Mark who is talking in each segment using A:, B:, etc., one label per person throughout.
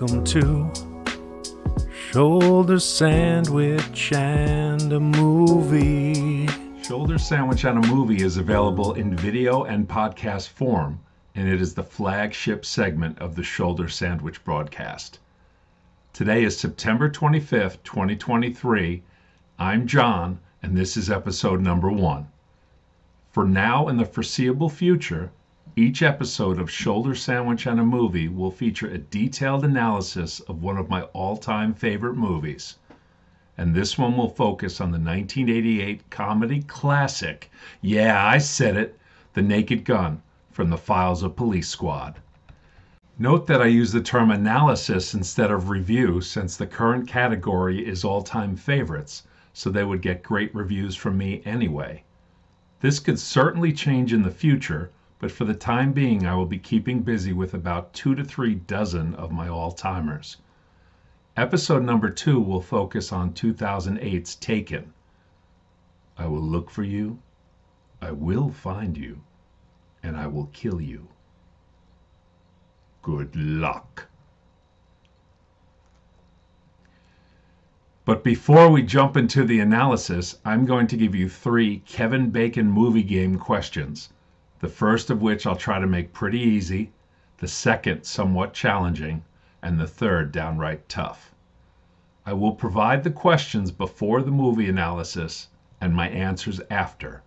A: Welcome to Shoulder Sandwich and a Movie.
B: Shoulder Sandwich and a Movie is available in video and podcast form, and it is the flagship segment of the Shoulder Sandwich broadcast. Today is September 25th, 2023. I'm John, and this is episode number 1. For now and the foreseeable future, each episode of Shoulder Sandwich and a Movie will feature a detailed analysis of one of my all-time favorite movies. And this one will focus on the 1988 comedy classic, yeah, I said it, The Naked Gun, from the Files of Police Squad. Note that I use the term analysis instead of review, since the current category is all-time favorites, so they would get great reviews from me anyway. This could certainly change in the future, but for the time being I will be keeping busy with about 2 to 3 dozen of my all-timers. Episode number 2 will focus on 2008's Taken. I will look for you, I will find you, and I will kill you. Good luck. But before we jump into the analysis, I'm going to give you 3 Kevin Bacon movie game questions. The first of which I'll try to make pretty easy, the second somewhat challenging, and the third downright tough. I will provide the questions before the movie analysis and my answers after.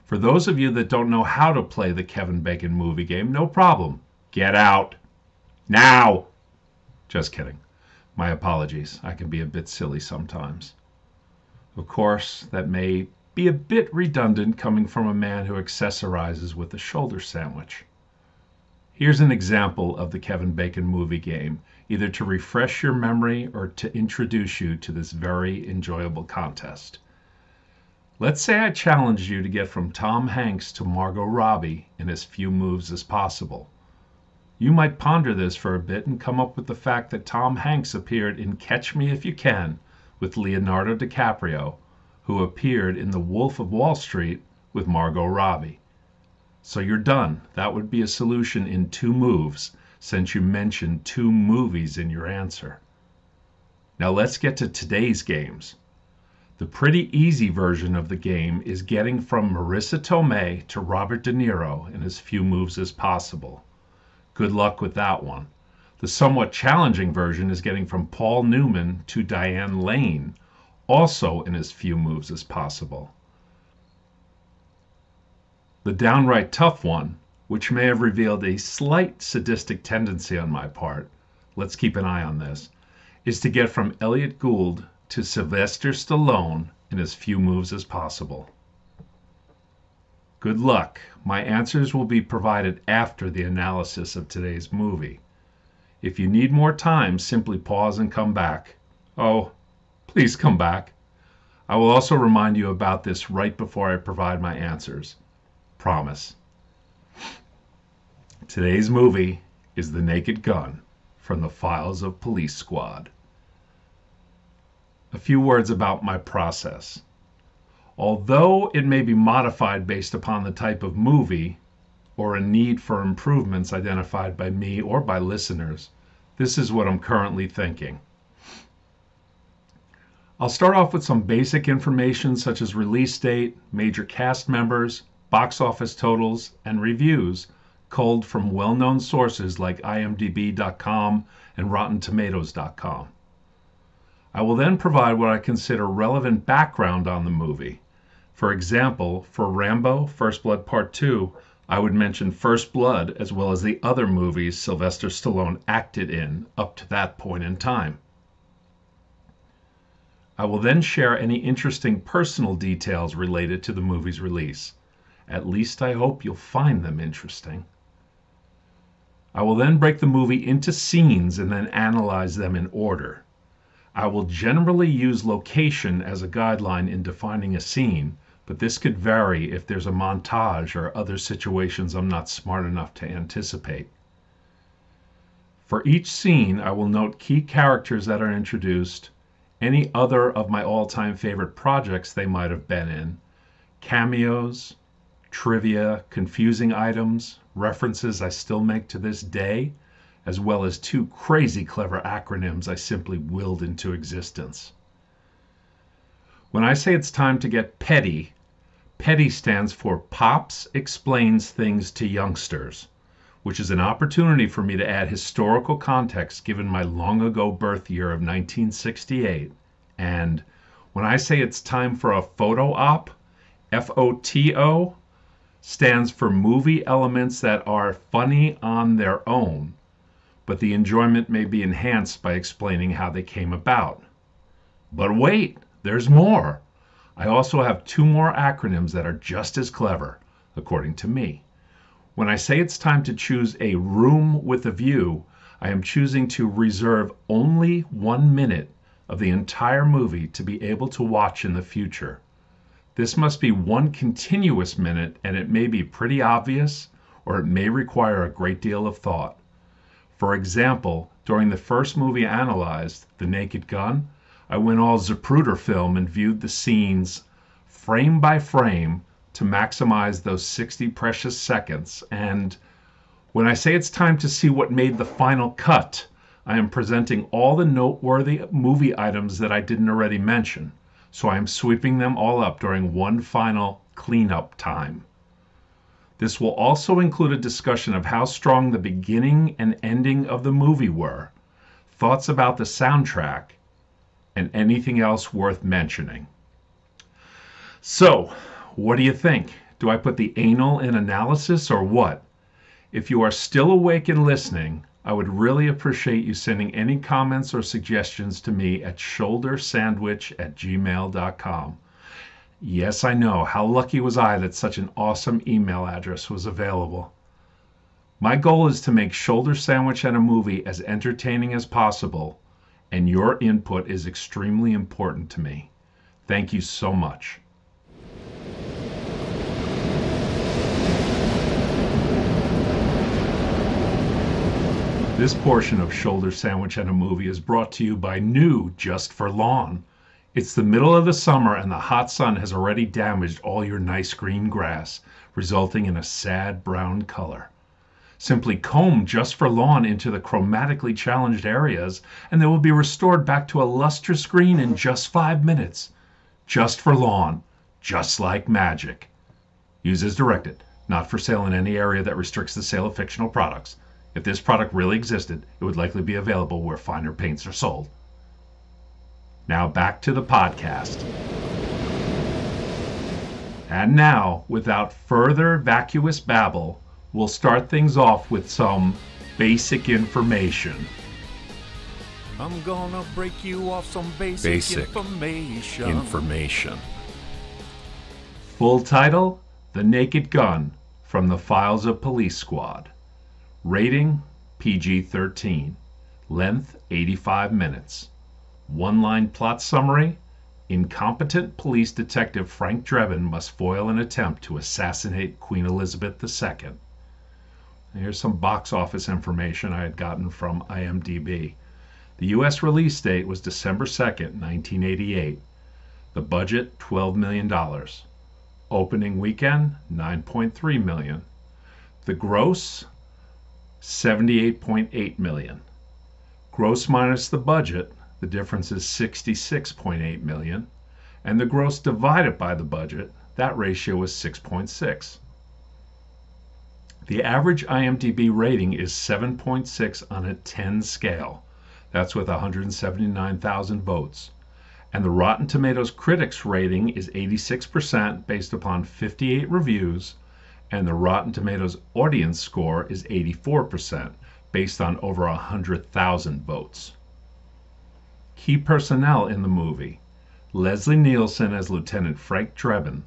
B: For those of you that don't know how to play the Kevin Bacon movie game, no problem. Get out. Now! Just kidding. My apologies. I can be a bit silly sometimes. Of course, that may be a bit redundant coming from a man who accessorizes with a shoulder sandwich. Here's an example of the Kevin Bacon movie game, either to refresh your memory or to introduce you to this very enjoyable contest. Let's say I challenged you to get from Tom Hanks to Margot Robbie in as few moves as possible. You might ponder this for a bit and come up with the fact that Tom Hanks appeared in Catch Me If You Can with Leonardo DiCaprio, who appeared in The Wolf of Wall Street with Margot Robbie. So you're done. That would be a solution in 2 moves, since you mentioned 2 movies in your answer. Now let's get to today's games. The pretty easy version of the game is getting from Marissa Tomei to Robert De Niro in as few moves as possible. Good luck with that one. The somewhat challenging version is getting from Paul Newman to Diane Lane, also in as few moves as possible. The downright tough one, which may have revealed a slight sadistic tendency on my part, let's keep an eye on this, is to get from Elliot Gould to Sylvester Stallone in as few moves as possible. Good luck. My answers will be provided after the analysis of today's movie. If you need more time, simply pause and come back. Oh, please come back. I will also remind you about this right before I provide my answers. Promise. Today's movie is The Naked Gun from the Files of Police Squad. A few words about my process. Although it may be modified based upon the type of movie or a need for improvements identified by me or by listeners, this is what I'm currently thinking. I'll start off with some basic information such as release date, major cast members, box office totals, and reviews culled from well-known sources like imdb.com and rottentomatoes.com. I will then provide what I consider relevant background on the movie. For example, for Rambo: First Blood Part 2, I would mention First Blood as well as the other movies Sylvester Stallone acted in up to that point in time. I will then share any interesting personal details related to the movie's release. At least I hope you'll find them interesting. I will then break the movie into scenes and then analyze them in order. I will generally use location as a guideline in defining a scene, but this could vary if there's a montage or other situations I'm not smart enough to anticipate. For each scene, I will note key characters that are introduced, any other of my all-time favorite projects they might have been in, cameos, trivia, confusing items, references I still make to this day, as well as two crazy clever acronyms I simply willed into existence. When I say it's time to get petty, petty stands for Pops Explains Things to Youngsters, which is an opportunity for me to add historical context given my long ago birth year of 1968. And when I say it's time for a photo op, FOTO stands for movie elements that are funny on their own, but the enjoyment may be enhanced by explaining how they came about. But wait, there's more. I also have two more acronyms that are just as clever, according to me. When I say it's time to choose a room with a view, I am choosing to reserve only 1 minute of the entire movie to be able to watch in the future. This must be one continuous minute, and it may be pretty obvious, or it may require a great deal of thought. For example, during the first movie analyzed, The Naked Gun, I went all Zapruder film and viewed the scenes frame by frame to maximize those 60 precious seconds. And when I say it's time to see what made the final cut, I am presenting all the noteworthy movie items that I didn't already mention. So I am sweeping them all up during one final cleanup time. This will also include a discussion of how strong the beginning and ending of the movie were, thoughts about the soundtrack, and anything else worth mentioning. So, what do you think? Do I put the anal in analysis or what? If you are still awake and listening, I would really appreciate you sending any comments or suggestions to me at shouldersandwich@gmail.com. Yes, I know. How lucky was I that such an awesome email address was available. My goal is to make Shoulder Sandwich and a Movie as entertaining as possible, and your input is extremely important to me. Thank you so much. This portion of Shoulder Sandwich and a Movie is brought to you by new Just for Lawn. It's the middle of the summer and the hot sun has already damaged all your nice green grass, resulting in a sad brown color. Simply comb Just for Lawn into the chromatically challenged areas and they will be restored back to a lustrous green in just 5 minutes. Just for Lawn, just like magic. Use as directed, not for sale in any area that restricts the sale of fictional products. If this product really existed, it would likely be available where finer paints are sold. Now back to the podcast. And now, without further vacuous babble, we'll start things off with some basic information.
A: I'm gonna break you off some basic information.
B: Full title, The Naked Gun, from the Files of Police Squad. Rating, PG-13. Length, 85 minutes. One-line plot summary: incompetent police detective Frank Drebin must foil an attempt to assassinate Queen Elizabeth II. Here's some box office information I had gotten from IMDb. The U.S. release date was December 2nd, 1988. The budget, $12 million. Opening weekend, $9.3 million. The gross, $78.8 million. Gross minus the budget, the difference is $66.8 million. And the gross divided by the budget, that ratio is 6.6. The average IMDb rating is 7.6 on a 10 scale. That's with 179,000 votes. And the Rotten Tomatoes critics rating is 86% based upon 58 reviews, and the Rotten Tomatoes audience score is 84% based on over 100,000 votes. Key personnel in the movie: Leslie Nielsen as Lieutenant Frank Drebin,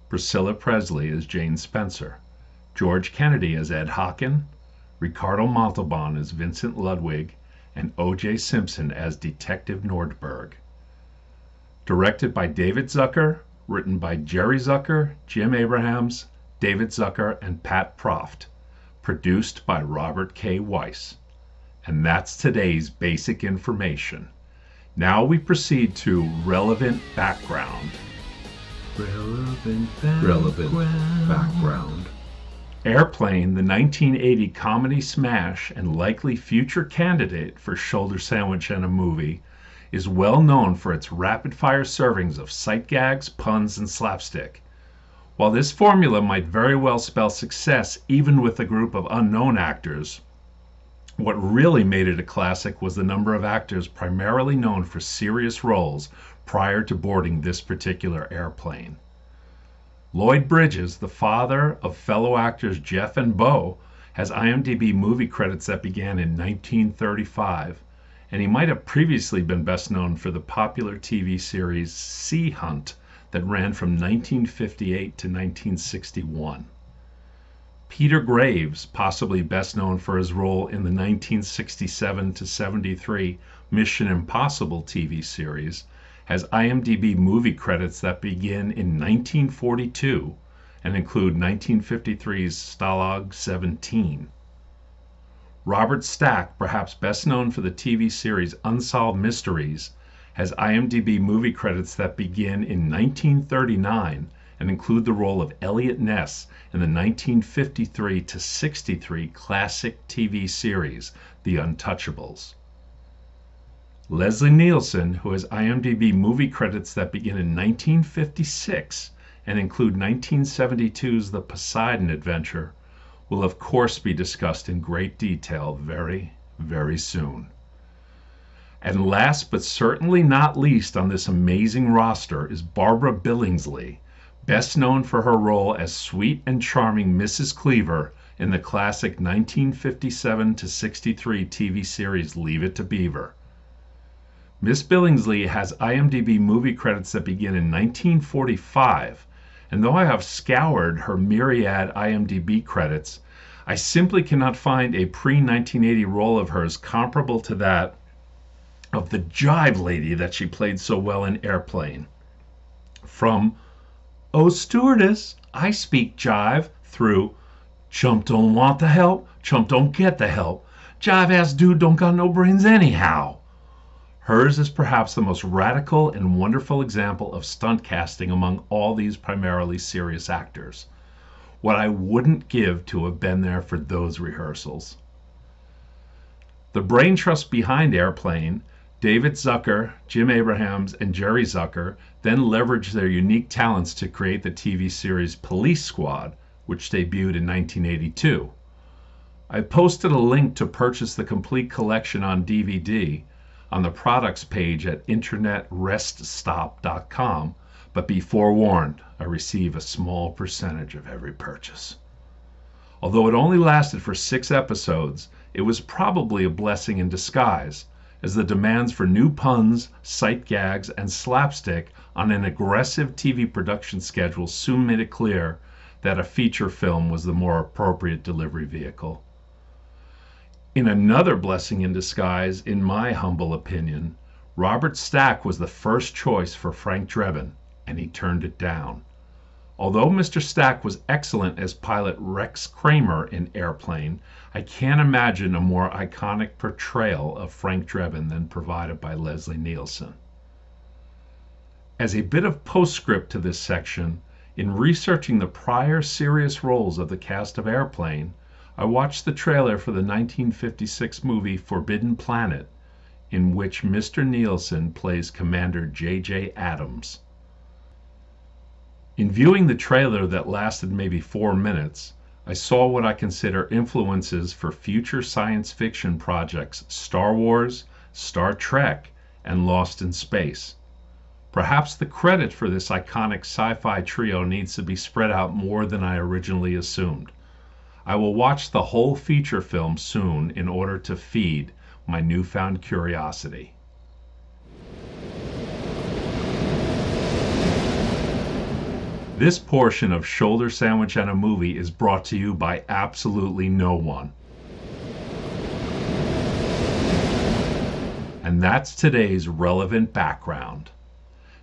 B: Priscilla Presley as Jane Spencer, George Kennedy as Ed Hocken, Ricardo Montalban as Vincent Ludwig, and O.J. Simpson as Detective Nordberg. Directed by David Zucker, written by Jerry Zucker, Jim Abrahams, David Zucker, and Pat Proft. Produced by Robert K. Weiss. And that's today's basic information. Now we proceed to relevant background.
A: Relevant background.
B: Airplane, the 1980 comedy smash and likely future candidate for Shoulder Sandwich and a Movie, is well known for its rapid-fire servings of sight gags, puns, and slapstick. While this formula might very well spell success even with a group of unknown actors, what really made it a classic was the number of actors primarily known for serious roles prior to boarding this particular airplane. Lloyd Bridges, the father of fellow actors Jeff and Bo, has IMDb movie credits that began in 1935, and he might have previously been best known for the popular TV series Sea Hunt that ran from 1958 to 1961. Peter Graves, possibly best known for his role in the 1967 to 73 Mission Impossible TV series, has IMDb movie credits that begin in 1942 and include 1953's Stalag 17. Robert Stack, perhaps best known for the TV series Unsolved Mysteries, has IMDb movie credits that begin in 1939 and include the role of Eliot Ness in the 1953 to 63 classic TV series The Untouchables. Leslie Nielsen, who has IMDb movie credits that begin in 1956 and include 1972's The Poseidon Adventure, will of course be discussed in great detail very, very soon. And last but certainly not least on this amazing roster is Barbara Billingsley, best known for her role as sweet and charming Mrs. Cleaver in the classic 1957 to 63 TV series Leave It to Beaver. Miss Billingsley has IMDb movie credits that begin in 1945, and though I have scoured her myriad IMDb credits, I simply cannot find a pre-1980 role of hers comparable to that of the jive lady that she played so well in Airplane. From "Oh stewardess, I speak jive," through "Chump don't want the help, chump don't get the help, jive ass dude don't got no brains anyhow." Hers is perhaps the most radical and wonderful example of stunt casting among all these primarily serious actors. What I wouldn't give to have been there for those rehearsals. The brain trust behind Airplane, David Zucker, Jim Abrahams, and Jerry Zucker, then leveraged their unique talents to create the TV series Police Squad, which debuted in 1982. I posted a link to purchase the complete collection on DVD on the products page at internetreststop.com, but be forewarned, I receive a small percentage of every purchase. Although it only lasted for 6 episodes, it was probably a blessing in disguise, as the demands for new puns, sight gags, and slapstick on an aggressive TV production schedule soon made it clear that a feature film was the more appropriate delivery vehicle. In another blessing in disguise, in my humble opinion, Robert Stack was the first choice for Frank Drebin, and he turned it down. Although Mr. Stack was excellent as pilot Rex Kramer in Airplane, I can't imagine a more iconic portrayal of Frank Drebin than provided by Leslie Nielsen. As a bit of postscript to this section, in researching the prior serious roles of the cast of Airplane, I watched the trailer for the 1956 movie Forbidden Planet, in which Mr. Nielsen plays Commander J.J. Adams. In viewing the trailer that lasted maybe 4 minutes, I saw what I consider influences for future science fiction projects Star Wars, Star Trek, and Lost in Space. Perhaps the credit for this iconic sci-fi trio needs to be spread out more than I originally assumed. I will watch the whole feature film soon in order to feed my newfound curiosity. This portion of Shoulder Sandwich and a Movie is brought to you by absolutely no one. And that's today's relevant background.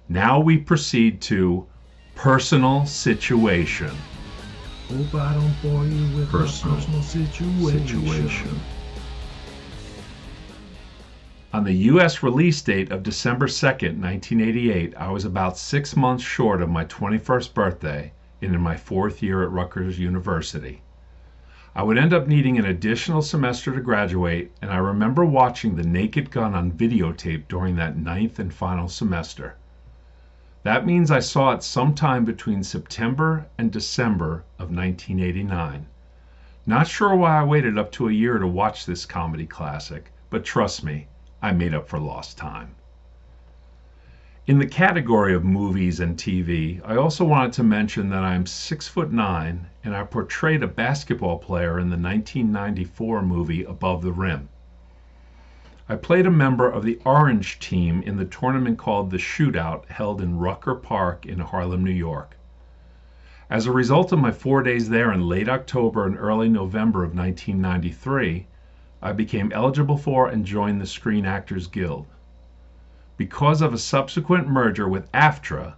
B: Now we proceed to personal situation.
A: Hope I don't bore you with personal situation.
B: On the U.S. release date of December 2nd, 1988, I was about 6 months short of my 21st birthday and in my 4th year at Rutgers University. I would end up needing an additional semester to graduate, and I remember watching The Naked Gun on videotape during that ninth and final semester. That means I saw it sometime between September and December of 1989. Not sure why I waited up to a year to watch this comedy classic, but trust me, I made up for lost time. In the category of movies and TV, I also wanted to mention that I'm 6'9" and I portrayed a basketball player in the 1994 movie Above the Rim. I played a member of the Orange team in the tournament called the Shootout held in Rucker Park in Harlem, New York. As a result of my 4 days there in late October and early November of 1993, I became eligible for and joined the Screen Actors Guild. Because of a subsequent merger with AFTRA,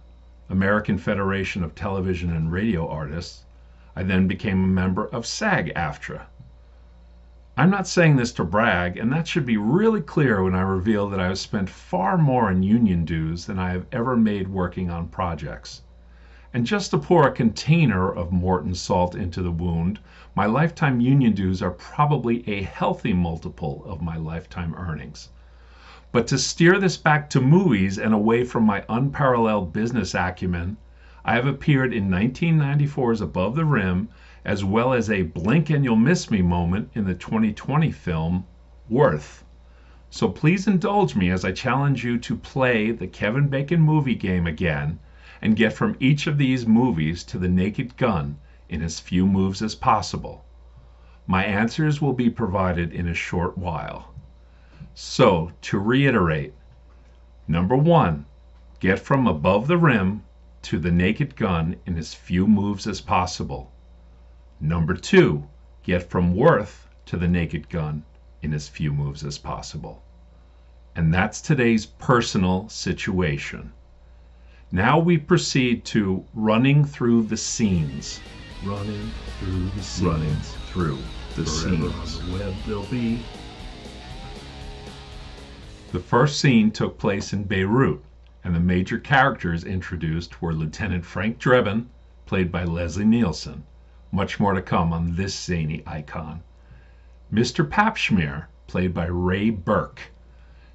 B: American Federation of Television and Radio Artists, I then became a member of SAG-AFTRA. I'm not saying this to brag, and that should be really clear when I reveal that I have spent far more in union dues than I have ever made working on projects. And just to pour a container of Morton salt into the wound, my lifetime union dues are probably a healthy multiple of my lifetime earnings. But to steer this back to movies and away from my unparalleled business acumen, I have appeared in 1994's Above the Rim, as well as a blink and you'll miss me moment in the 2020 film Worth. So please indulge me as I challenge you to play the Kevin Bacon movie game again and get from each of these movies to the Naked Gun in as few moves as possible. My answers will be provided in a short while. So, to reiterate, number 1, get from Above the Rim to the Naked Gun in as few moves as possible. Number 2, get from Worth to the Naked Gun in as few moves as possible. And that's today's personal situation. Now we proceed to running through the scenes.
A: Running through the scenes.
B: Running through the
A: Forever
B: scenes.
A: on the web they'll be.
B: The first scene took place in Beirut, and the major characters introduced were Lieutenant Frank Drebin, played by Leslie Nielsen. Much more to come on this zany icon. Mr. Papschmear, played by Ray Burke.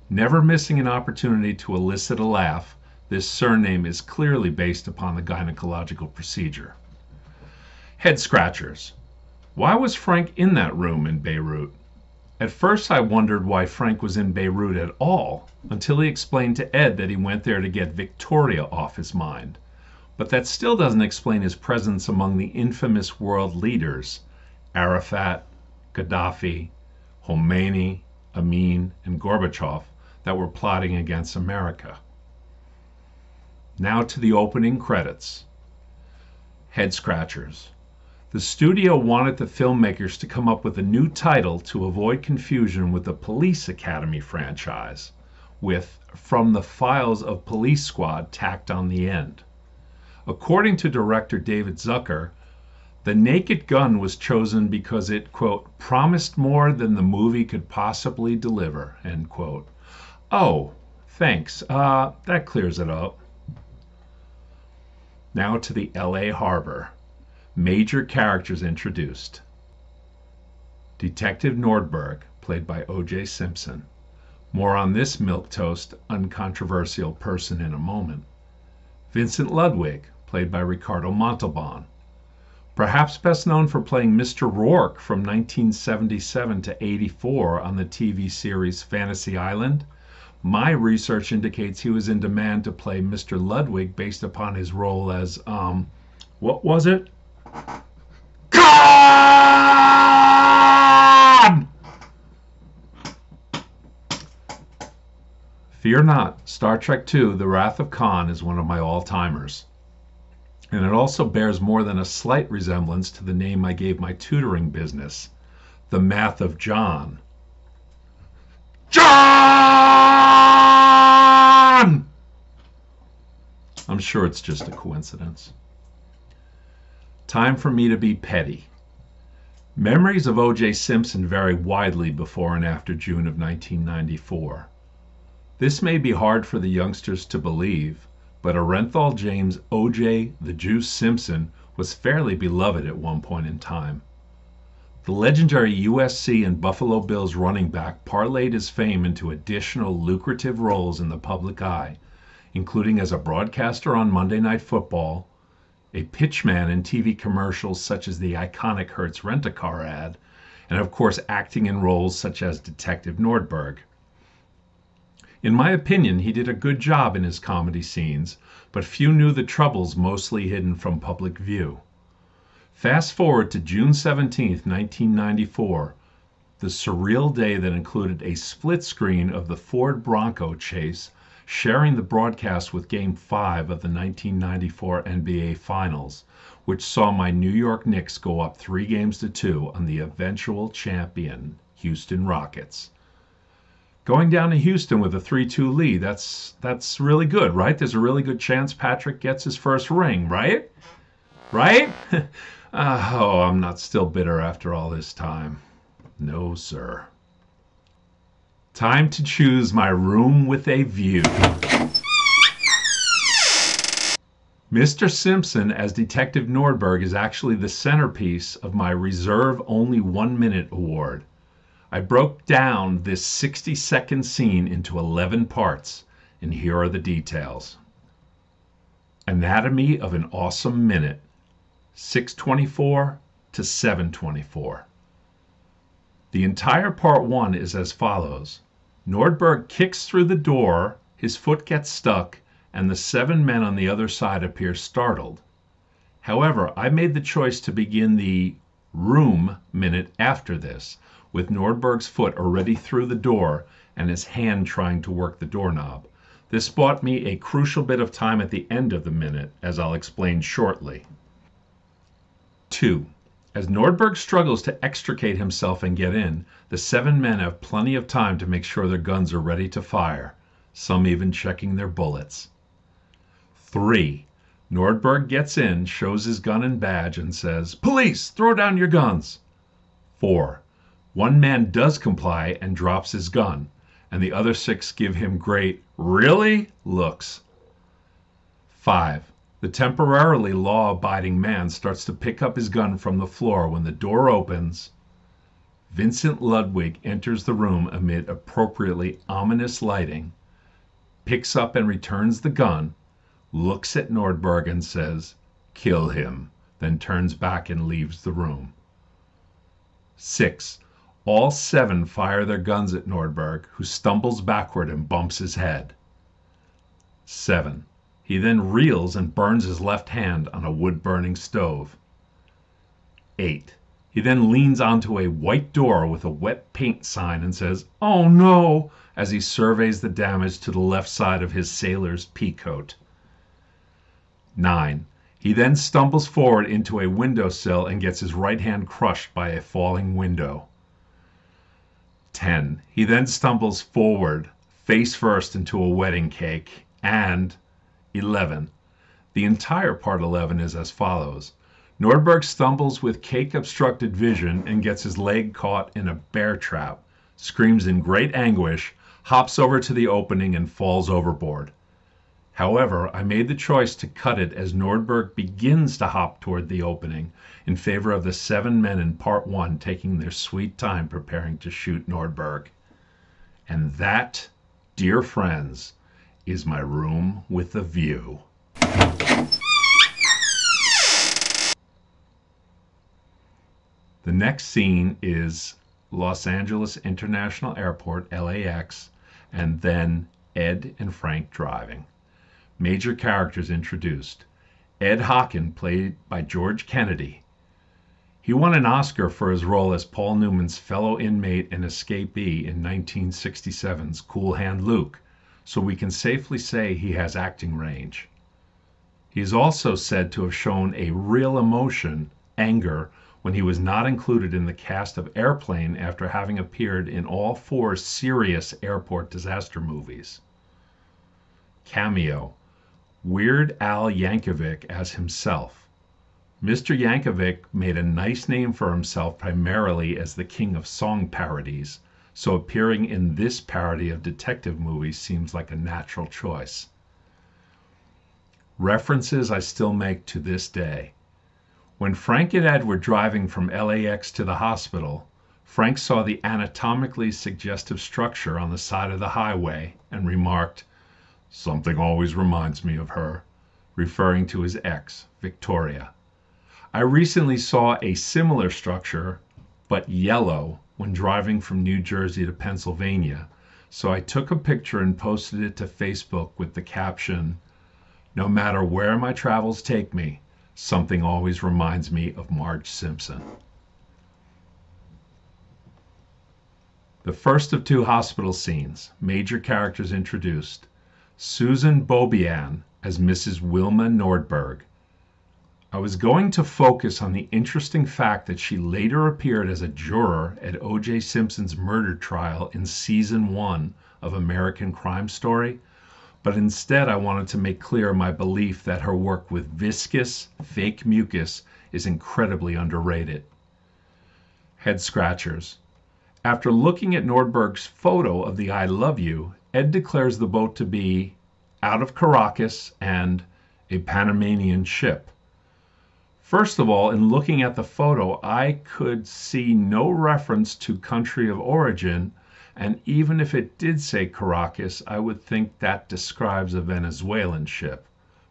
B: Never missing an opportunity to elicit a laugh, this surname is clearly based upon the gynecological procedure. Head scratchers. Why was Frank in that room in Beirut? At first I wondered why Frank was in Beirut at all, until he explained to Ed that he went there to get Victoria off his mind. But that still doesn't explain his presence among the infamous world leaders, Arafat, Gaddafi, Khomeini, Amin, and Gorbachev, that were plotting against America. Now to the opening credits. Head scratchers. The studio wanted the filmmakers to come up with a new title to avoid confusion with the Police Academy franchise, with From the Files of Police Squad tacked on the end. According to director David Zucker, The Naked Gun was chosen because it, quote, promised more than the movie could possibly deliver, end quote. Oh, thanks. That clears it up. Now to the LA Harbor. Major characters introduced. Detective Nordberg, played by O.J. Simpson. More on this milquetoast, uncontroversial person in a moment. Vincent Ludwig, played by Ricardo Montalban. Perhaps best known for playing Mr. Rourke from 1977 to 84 on the TV series Fantasy Island. My research indicates he was in demand to play Mr. Ludwig based upon his role as, what was it? Khan! Fear not, Star Trek II, The Wrath of Khan is one of my all-timers. And it also bears more than a slight resemblance to the name I gave my tutoring business, The Math of John. John! I'm sure it's just a coincidence. Time for me to be petty. Memories of O.J. Simpson vary widely before and after June of 1994. This may be hard for the youngsters to believe, but Orenthal James O.J. the Juice Simpson was fairly beloved at one point in time. The legendary USC and Buffalo Bills running back parlayed his fame into additional lucrative roles in the public eye, including as a broadcaster on Monday Night Football, a pitchman in TV commercials such as the iconic Hertz Rent-A-Car ad, and of course acting in roles such as Detective Nordberg. In my opinion, he did a good job in his comedy scenes, but few knew the troubles mostly hidden from public view. Fast forward to June 17, 1994, the surreal day that included a split screen of the Ford Bronco chase sharing the broadcast with Game 5 of the 1994 NBA Finals, which saw my New York Knicks go up 3-2 on the eventual champion Houston Rockets. Going down to Houston with a 3-2 lead, that's really good, right? There's a really good chance Patrick gets his first ring, right? Right? Oh, I'm not still bitter after all this time. No, sir. Time to choose my room with a view. Mr. Simpson as Detective Nordberg is actually the centerpiece of my reserve only 1 minute award. I broke down this 60-second scene into 11 parts, and here are the details. Anatomy of an Awesome Minute, 6:24 to 7:24. The entire part 1 is as follows. Nordberg kicks through the door, his foot gets stuck, and the 7 men on the other side appear startled. However, I made the choice to begin the room minute after this, with Nordberg's foot already through the door and his hand trying to work the doorknob. This bought me a crucial bit of time at the end of the minute, as I'll explain shortly. 2. As Nordberg struggles to extricate himself and get in, the 7 men have plenty of time to make sure their guns are ready to fire, some even checking their bullets. 3. Nordberg gets in, shows his gun and badge, and says, "Police, throw down your guns." 4. One man does comply and drops his gun, and the other 6 give him great, "Really?" looks. 5. The temporarily law-abiding man starts to pick up his gun from the floor when the door opens. Vincent Ludwig enters the room amid appropriately ominous lighting, picks up and returns the gun, looks at Nordberg and says, "Kill him," then turns back and leaves the room. 6. All 7 fire their guns at Nordberg, who stumbles backward and bumps his head. 7. He then reels and burns his left hand on a wood-burning stove. 8. He then leans onto a white door with a wet paint sign and says, "Oh no," as he surveys the damage to the left side of his sailor's peacoat. 9. He then stumbles forward into a windowsill and gets his right hand crushed by a falling window. 10. He then stumbles forward, face first, into a wedding cake. And 11. The entire part 11 is as follows. Nordberg stumbles with cake-obstructed vision and gets his leg caught in a bear trap, screams in great anguish, hops over to the opening, and falls overboard. However, I made the choice to cut it as Nordberg begins to hop toward the opening in favor of the 7 men in part 1 taking their sweet time preparing to shoot Nordberg. And that, dear friends, is my room with a view. The next scene is Los Angeles International Airport, LAX, and then Ed and Frank driving. Major characters introduced. Ed Hocken, played by George Kennedy. He won an Oscar for his role as Paul Newman's fellow inmate and escapee in 1967's Cool Hand Luke, so we can safely say he has acting range. He is also said to have shown a real emotion, anger, when he was not included in the cast of Airplane after having appeared in all 4 serious airport disaster movies. Cameo: Weird Al Yankovic as himself. Mr. Yankovic made a nice name for himself primarily as the king of song parodies, so appearing in this parody of detective movies seems like a natural choice. References I still make to this day. When Frank and Ed were driving from LAX to the hospital, Frank saw the anatomically suggestive structure on the side of the highway and remarked, "Something always reminds me of her," referring to his ex, Victoria. I recently saw a similar structure, but yellow, when driving from New Jersey to Pennsylvania, so I took a picture and posted it to Facebook with the caption, "No matter where my travels take me, something always reminds me of Marge Simpson." The first of two hospital scenes, major characters introduced. Susan Bobian as Mrs. Wilma Nordberg. I was going to focus on the interesting fact that she later appeared as a juror at O.J. Simpson's murder trial in season 1 of American Crime Story, but instead I wanted to make clear my belief that her work with viscous, fake mucus is incredibly underrated. Head scratchers. After looking at Nordberg's photo of the I Love You, Ed declares the boat to be out of Caracas and a Panamanian ship. First of all, in looking at the photo, I could see no reference to country of origin, and even if it did say Caracas, I would think that describes a Venezuelan ship.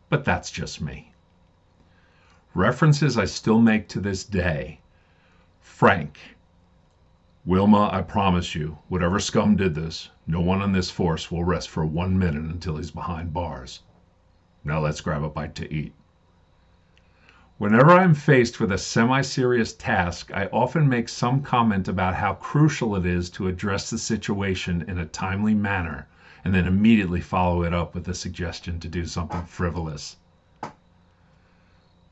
B: But that's just me. References I still make to this day. Frank. "Wilma, I promise you, whatever scum did this, no one on this force will rest for 1 minute until he's behind bars. Now let's grab a bite to eat." Whenever I'm faced with a semi-serious task, I often make some comment about how crucial it is to address the situation in a timely manner, and then immediately follow it up with a suggestion to do something frivolous.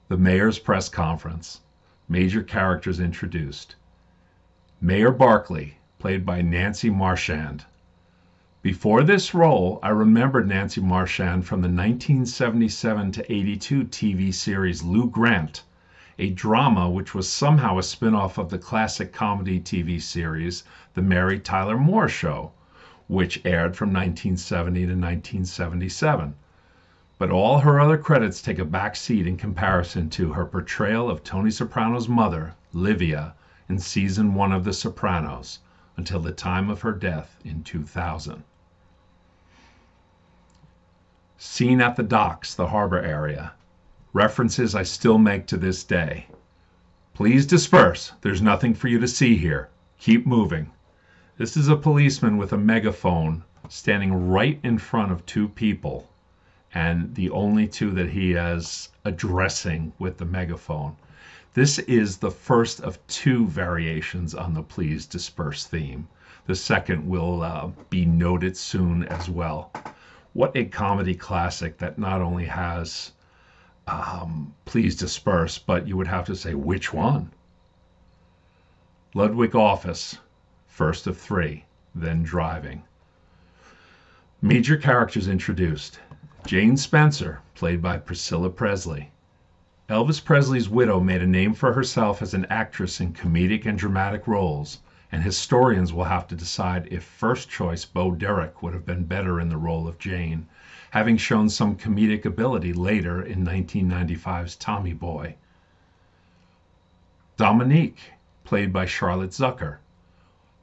B: The mayor's press conference. Major characters introduced. Mayor Barkley, played by Nancy Marchand. Before this role, I remembered Nancy Marchand from the 1977 to 82 TV series Lou Grant, a drama which was somehow a spin-off of the classic comedy TV series The Mary Tyler Moore Show, which aired from 1970 to 1977. But all her other credits take a back seat in comparison to her portrayal of Tony Soprano's mother, Livia, in season 1 of The Sopranos, until the time of her death in 2000. Scene at the docks, the harbor area. References I still make to this day. "Please disperse. There's nothing for you to see here. Keep moving." This is a policeman with a megaphone standing right in front of two people, and the only two that he is addressing with the megaphone. This is the first of two variations on the "Please Disperse" theme. The second will be noted soon as well. What a comedy classic that not only has "Please Disperse," but you would have to say, which one? Ludwig office, first of three, then driving. Major characters introduced. Jane Spencer, played by Priscilla Presley. Elvis Presley's widow made a name for herself as an actress in comedic and dramatic roles, and historians will have to decide if first choice Bo Derek would have been better in the role of Jane, having shown some comedic ability later in 1995's Tommy Boy. Dominique, played by Charlotte Zucker.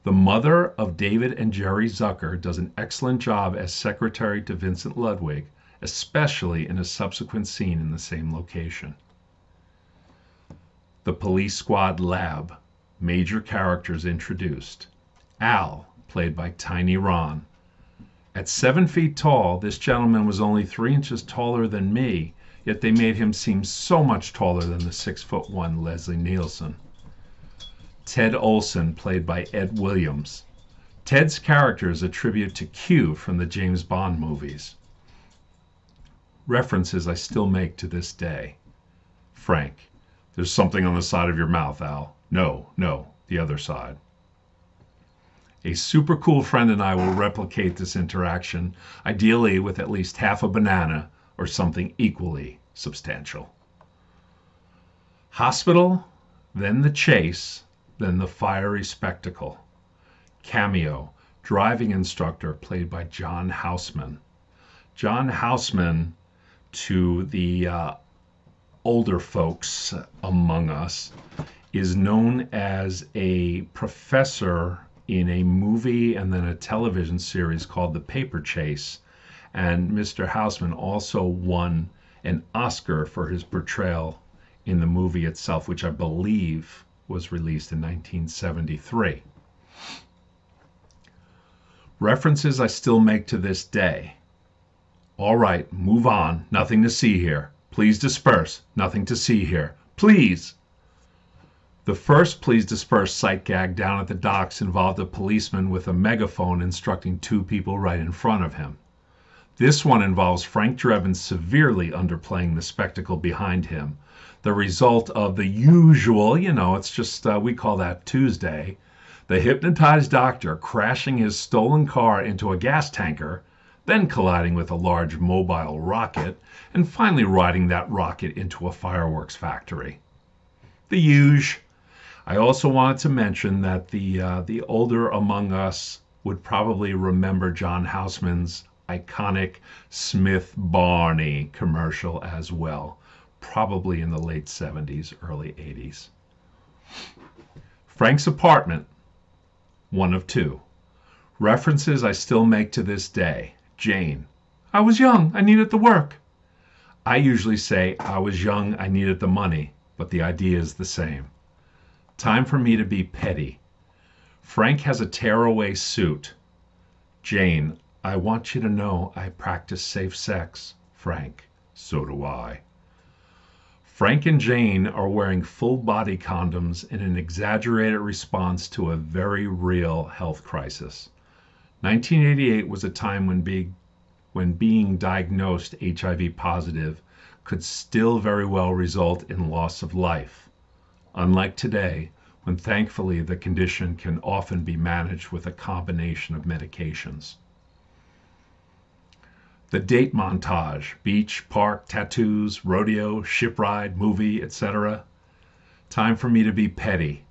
B: The mother of David and Jerry Zucker does an excellent job as secretary to Vincent Ludwig, especially in a subsequent scene in the same location. The Police Squad Lab. Major characters introduced. Al, played by Tiny Ron. At 7 feet tall, this gentleman was only 3 inches taller than me, yet they made him seem so much taller than the 6'1" Leslie Nielsen. Ted Olson, played by Ed Williams. Ted's character is a tribute to Q from the James Bond movies. References I still make to this day. Frank. "There's something on the side of your mouth, Al." "No, the other side." A super cool friend and I will replicate this interaction, ideally with at least half a banana or something equally substantial. Hospital, then the chase, then the fiery spectacle. Cameo, driving instructor played by John Houseman. John Houseman, to the older folks among us is known as a professor in a movie and then a television series called The Paper Chase. And Mr. Houseman also won an Oscar for his portrayal in the movie itself, which I believe was released in 1973. References I still make to this day. All right, move on. Nothing to see here. Please disperse. Nothing to see here. Please. The first please disperse sight gag down at the docks involved a policeman with a megaphone instructing two people right in front of him. This one involves Frank Drebin severely underplaying the spectacle behind him, the result of the usual, it's just, we call that Tuesday, the hypnotized doctor crashing his stolen car into a gas tanker, then colliding with a large mobile rocket, and finally riding that rocket into a fireworks factory. The usual. I also wanted to mention that the older among us would probably remember John Houseman's iconic Smith Barney commercial as well, probably in the late 70s, early 80s. Frank's apartment, one of two. References I still make to this day. Jane, I was young, I needed the work. I usually say, I was young, I needed the money, but the idea is the same. Time for me to be petty. Frank has a tearaway suit. Jane, I want you to know I practice safe sex. Frank, so do I. Frank and Jane are wearing full-body condoms in an exaggerated response to a very real health crisis. 1988 was a time when being diagnosed HIV positive could still very well result in loss of life. Unlike today, when thankfully the condition can often be managed with a combination of medications. The date montage, beach, park, tattoos, rodeo, ship ride, movie, etc. Time for me to be petty.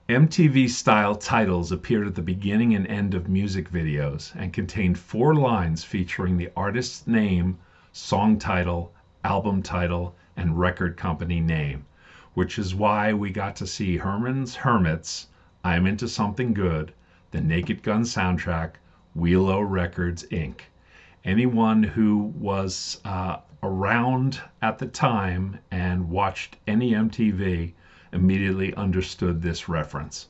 B: MTV-style titles appeared at the beginning and end of music videos and contained 4 lines featuring the artist's name, song title, album title, and record company name, which is why we got to see Herman's Hermits, I'm Into Something Good, the Naked Gun soundtrack, Wheelo Records, Inc. Anyone who was around at the time and watched any MTV immediately understood this reference.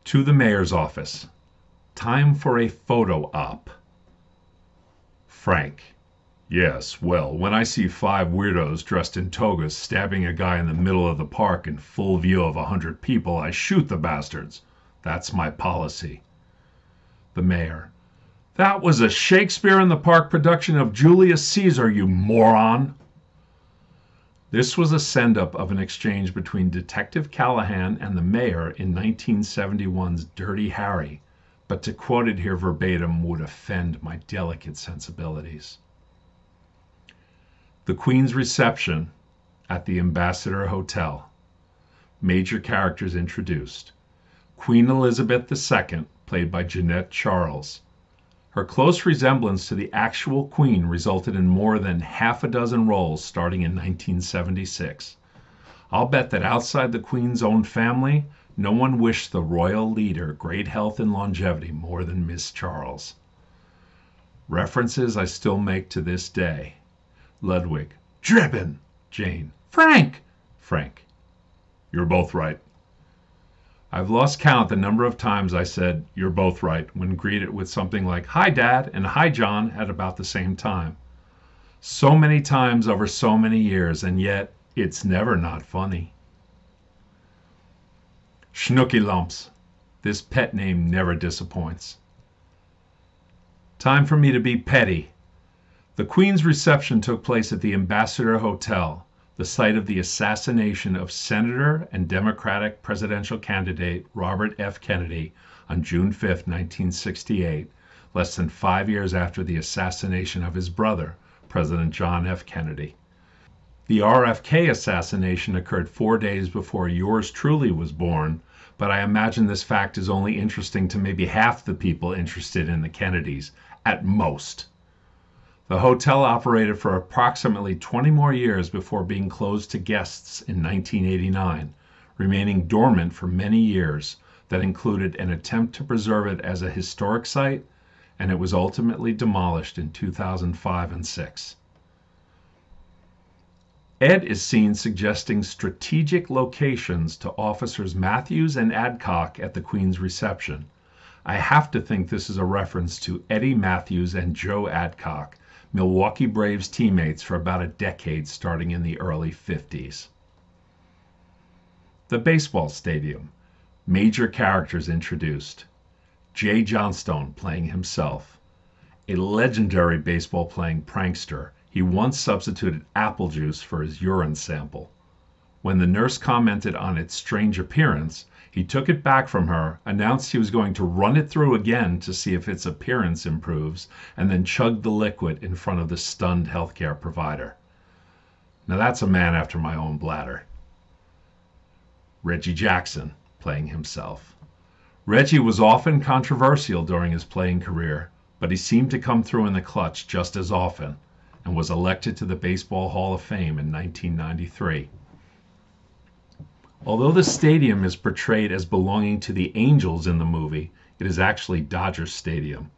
B: To the mayor's office. Time for a photo op. Frank. Yes, well, when I see 5 weirdos dressed in togas stabbing a guy in the middle of the park in full view of 100 people, I shoot the bastards. That's my policy. The mayor. That was a Shakespeare in the Park production of Julius Caesar, you moron. This was a send-up of an exchange between Detective Callahan and the mayor in 1971's Dirty Harry, but to quote it here verbatim would offend my delicate sensibilities. The Queen's reception at the Ambassador Hotel. Major characters introduced. Queen Elizabeth II, played by Jeanette Charles. Her close resemblance to the actual Queen resulted in more than half a dozen roles starting in 1976. I'll bet that outside the Queen's own family, no one wished the royal leader great health and longevity more than Miss Charles. References I still make to this day. Ludwig. Drebin. Jane. Frank. Frank. You're both right. I've lost count the number of times I said, you're both right, when greeted with something like, hi, Dad, and hi, John, at about the same time. So many times over so many years, and yet it's never not funny. Schnooky Lumps. This pet name never disappoints. Time for me to be petty. The Queen's reception took place at the Ambassador Hotel, the site of the assassination of Senator and Democratic presidential candidate Robert F. Kennedy on June 5, 1968, less than 5 years after the assassination of his brother, President John F. Kennedy. The RFK assassination occurred 4 days before yours truly was born, but I imagine this fact is only interesting to maybe half the people interested in the Kennedys, at most. The hotel operated for approximately 20 more years before being closed to guests in 1989, remaining dormant for many years that included an attempt to preserve it as a historic site, and it was ultimately demolished in 2005 and 6. Ed is seen suggesting strategic locations to officers Matthews and Adcock at the Queen's reception. I have to think this is a reference to Eddie Matthews and Joe Adcock, Milwaukee Braves teammates for about a decade starting in the early 50s. The baseball stadium. Major characters introduced. Jay Johnstone playing himself. A legendary baseball playing prankster. He once substituted apple juice for his urine sample. When the nurse commented on its strange appearance, he took it back from her, announced he was going to run it through again to see if its appearance improves, and then chugged the liquid in front of the stunned healthcare provider. Now that's a man after my own bladder. Reggie Jackson playing himself. Reggie was often controversial during his playing career, but he seemed to come through in the clutch just as often, and was elected to the Baseball Hall of Fame in 1993. Although the stadium is portrayed as belonging to the Angels in the movie, it is actually Dodger Stadium.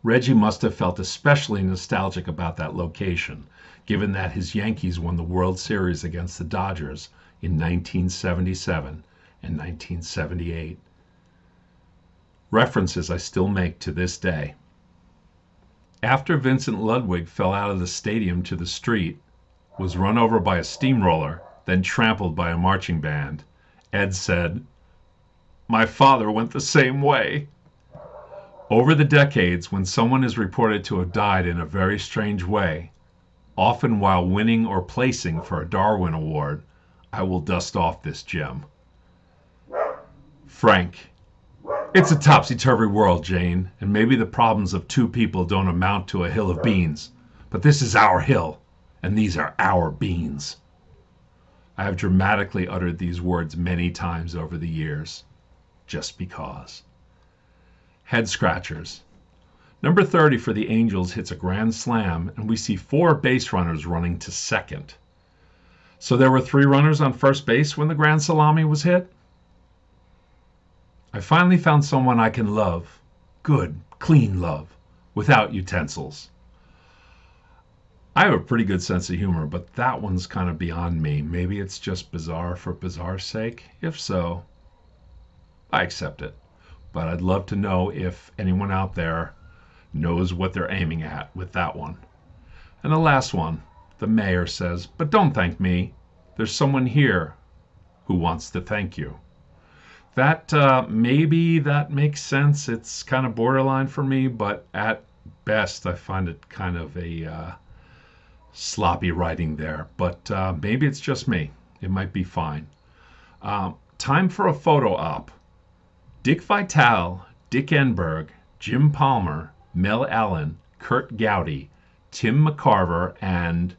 B: Reggie must have felt especially nostalgic about that location, given that his Yankees won the World Series against the Dodgers in 1977 and 1978. References I still make to this day. After Vincent Ludwig fell out of the stadium to the street, was run over by a steamroller, then trampled by a marching band, Ed said, "My father went the same way." Over the decades, when someone is reported to have died in a very strange way, often while winning or placing for a Darwin Award, I will dust off this gem. Frank. It's a topsy-turvy world, Jane, and maybe the problems of two people don't amount to a hill of beans, but this is our hill, and these are our beans. I have dramatically uttered these words many times over the years, just because. Head scratchers. Number 30 for the Angels hits a grand slam, and we see 4 base runners running to second. So there were 3 runners on first base when the grand salami was hit? I finally found someone I can love, good, clean love, without utensils. I have a pretty good sense of humor, but that one's kind of beyond me. Maybe it's just bizarre for bizarre's sake. If so, I accept it. But I'd love to know if anyone out there knows what they're aiming at with that one. And the last one, the mayor says, "But don't thank me. There's someone here who wants to thank you." That maybe that makes sense. It's kind of borderline for me, but at best I find it kind of a sloppy writing there. But maybe it's just me. It might be fine. Time for a photo op. Dick Vitale, Dick Enberg, Jim Palmer, Mel Allen, Kurt Gowdy, Tim McCarver, and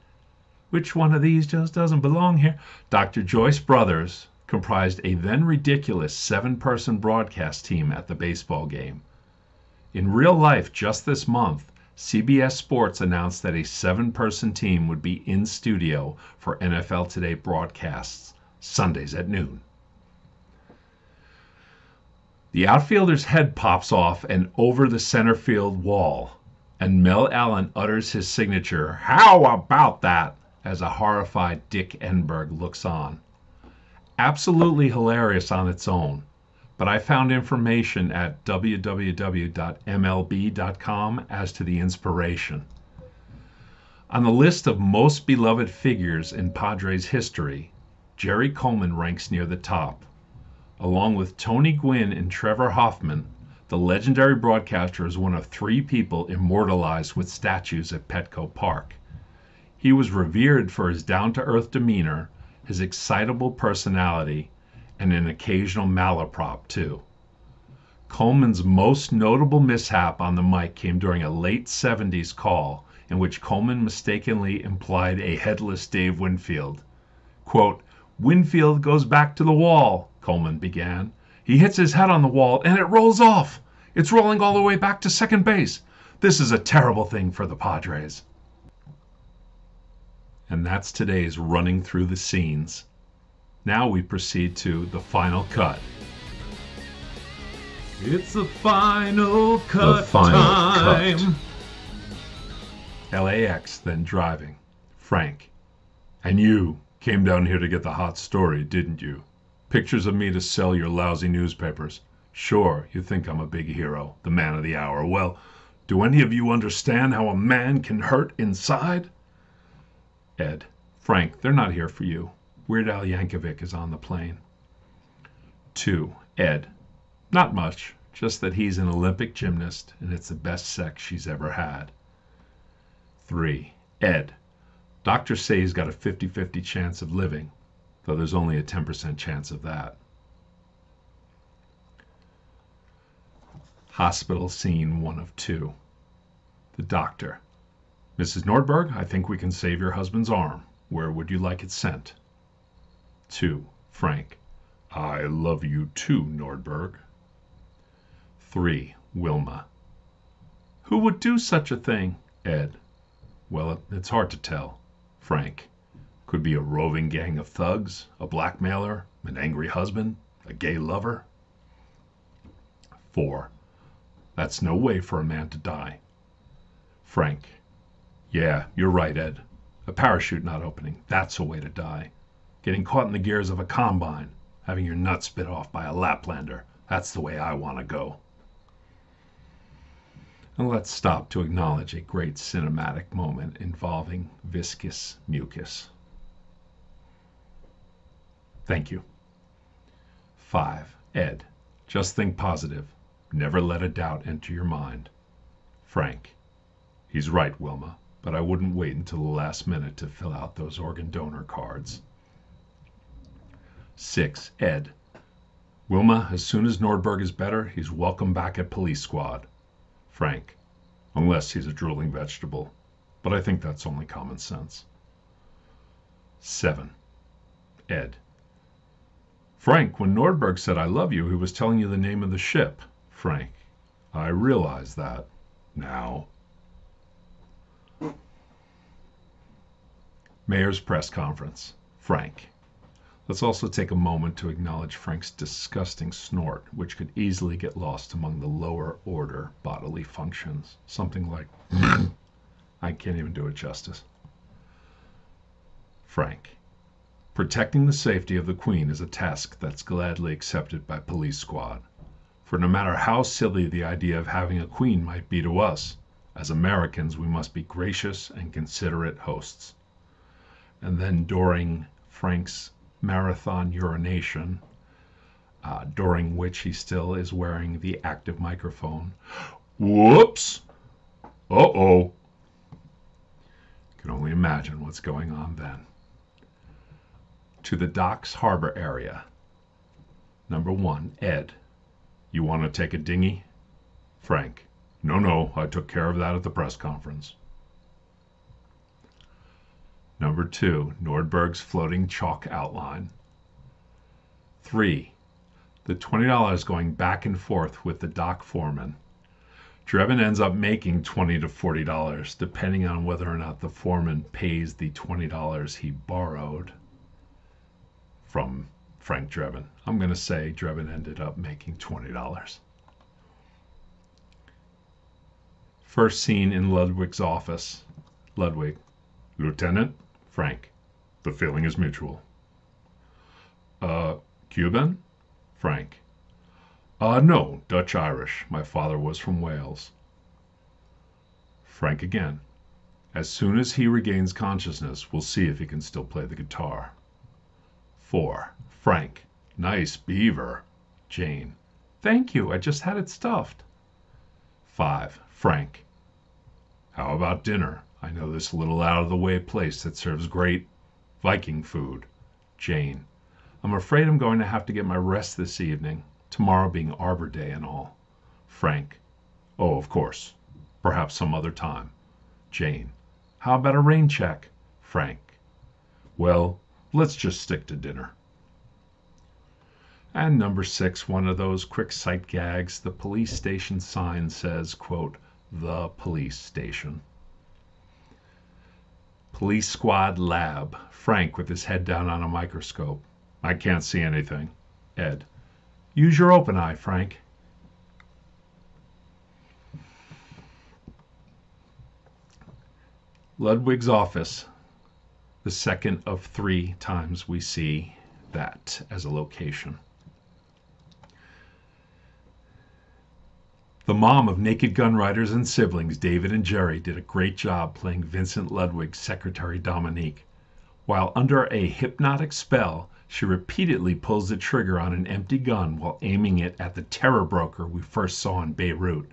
B: which one of these just doesn't belong here? Dr. Joyce Brothers comprised a then ridiculous 7-person broadcast team at the baseball game. In real life, just this month, CBS Sports announced that a 7-person team would be in studio for NFL Today broadcasts, Sundays at noon. The outfielder's head pops off and over the center field wall, and Mel Allen utters his signature, "How about that?" as a horrified Dick Enberg looks on. Absolutely hilarious on its own, but I found information at www.mlb.com as to the inspiration. On the list of most beloved figures in Padres history, Jerry Coleman ranks near the top. Along with Tony Gwynn and Trevor Hoffman, the legendary broadcaster is one of 3 people immortalized with statues at Petco Park. He was revered for his down-to-earth demeanor, his excitable personality, and an occasional malaprop too. Coleman's most notable mishap on the mic came during a late 70s call in which Coleman mistakenly implied a headless Dave Winfield. Quote, "Winfield goes back to the wall," Coleman began. "He hits his head on the wall and it rolls off. It's rolling all the way back to second base. This is a terrible thing for the Padres. And that's today's running through the scenes. Now we proceed to the final cut.
A: It's the final cut
B: The final
A: time.
B: cut. LAX, then driving. Frank. And you came down here to get the hot story, didn't you? Pictures of me to sell your lousy newspapers. Sure, you think I'm a big hero, the man of the hour. Well, do any of you understand how a man can hurt inside? Ed. Frank, they're not here for you. Weird Al Yankovic is on the plane. 2. Ed. Not much, just that he's an Olympic gymnast and it's the best sex she's ever had. 3. Ed. Doctors say he's got a 50-50 chance of living, though there's only a 10% chance of that. Hospital scene 1 of 2. The doctor. Mrs. Nordberg, I think we can save your husband's arm. Where would you like it sent? 2. Frank. I love you too, Nordberg. 3. Wilma. Who would do such a thing? Ed. Well, it's hard to tell. Frank. Could be a roving gang of thugs, a blackmailer, an angry husband, a gay lover. 4. That's no way for a man to die. Frank. Yeah, you're right, Ed. A parachute not opening, that's a way to die. Getting caught in the gears of a combine, having your nuts bit off by a Laplander, that's the way I want to go. And let's stop to acknowledge a great cinematic moment involving viscous mucus. Thank you. 5. Ed. Just think positive. Never let a doubt enter your mind. Frank. He's right, Wilma, but I wouldn't wait until the last minute to fill out those organ donor cards. 6. Ed. Wilma, as soon as Nordberg is better, he's welcome back at police squad. Frank. Unless he's a drooling vegetable, but I think that's only common sense. 7. Ed. Frank, when Nordberg said I love you, he was telling you the name of the ship. Frank. I realize that now. Mayor's press conference. Frank. Let's also take a moment to acknowledge Frank's disgusting snort, which could easily get lost among the lower order bodily functions. Something like, I can't even do it justice. Frank. Protecting the safety of the Queen is a task that's gladly accepted by police squad. For no matter how silly the idea of having a queen might be to us, as Americans we must be gracious and considerate hosts. And then during Frank's marathon urination, during which he still is wearing the active microphone. Whoops! Uh-oh! You can only imagine what's going on then. To the Docks Harbor area. Number 1, Ed. You want to take a dinghy? Frank. No, I took care of that at the press conference. Number 2, Nordberg's floating chalk outline. 3, the $20 going back and forth with the dock foreman. Drebin ends up making $20 to $40, depending on whether or not the foreman pays the $20 he borrowed from Frank Drebin. I'm going to say Drebin ended up making $20. First scene in Ludwig's office. Ludwig. Lieutenant? Frank. The feeling is mutual. Cuban? Frank. No, Dutch-Irish. My father was from Wales. Frank again. As soon as he regains consciousness, we'll see if he can still play the guitar. 4. Frank. Nice beaver. Jane. Thank you, I just had it stuffed. 5. Frank. How about dinner? I know this little out-of-the-way place that serves great Viking food. Jane. I'm afraid I'm going to have to get my rest this evening, tomorrow being Arbor Day and all. Frank. Oh, of course. Perhaps some other time. Jane. How about a rain check? Frank. Well, let's just stick to dinner. And number 6, one of those quick sight gags. The police station sign says, quote, the police station. Police squad lab. Frank with his head down on a microscope. I can't see anything. Ed. Use your open eye, Frank. Ludwig's office. The second of 3 times we see that as a location. The mom of Naked Gun Riders and siblings, David and Jerry, did a great job playing Vincent Ludwig's secretary Dominique. While under a hypnotic spell, she repeatedly pulls the trigger on an empty gun while aiming it at the terror broker we first saw in Beirut.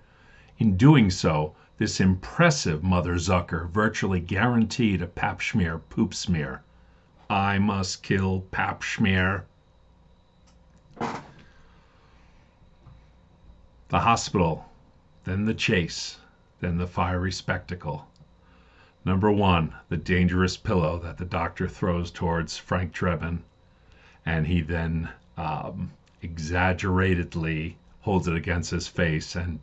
B: In doing so, this impressive Mother Zucker virtually guaranteed a pap schmear poop smear. I must kill pap schmear. The hospital, then the chase, then the fiery spectacle. Number 1, the dangerous pillow that the doctor throws towards Frank Drebin, and he then exaggeratedly holds it against his face and